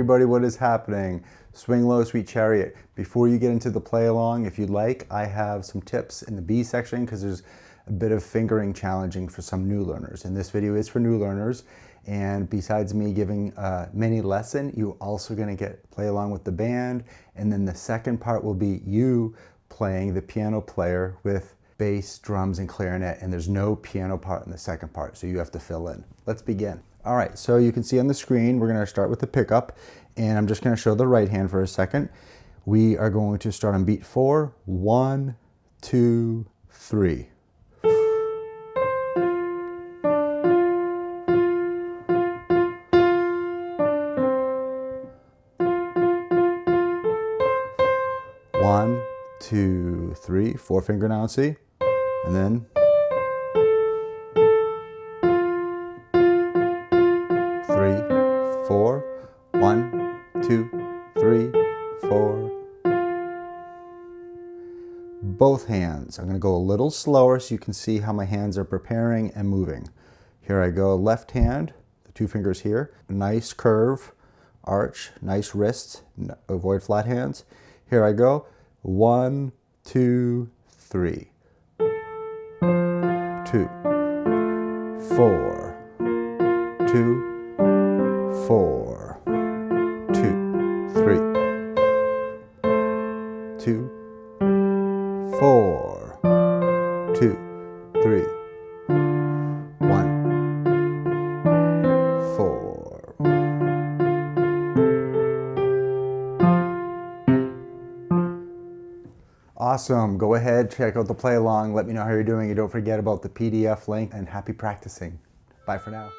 everybody, what is happening? Swing Low Sweet Chariot. Before you get into the play along, if you'd like, I have some tips in the B section because there's a bit of fingering challenging for some new learners. And this video is for new learners. And besides me giving a mini lesson, you're also going to play along with the band. And then the second part will be you playing the piano player with bass, drums, and clarinet. And there's no piano part in the second part, so you have to fill in. Let's begin. All right, so you can see on the screen, we're going to start with the pickup. And I'm just going to show the right hand for a second. We are going to start on beat 4. 1, 2, 3. One, 2, 3, 4 finger now, see? And then 3, 4. 1, 2, 3, 4. Both hands. I'm going to go a little slower so you can see how my hands are preparing and moving. Here I go, left hand, the 2 fingers here. Nice curve, arch, nice wrists, avoid flat hands. Here I go. 1, 2, 3. 2, 4. 2, 4. 2, 3. 2, 4. 2, 3. 1, 4. Awesome. Go ahead, check out the play along. Let me know how you're doing. And don't forget about the PDF link, and happy practicing. Bye for now.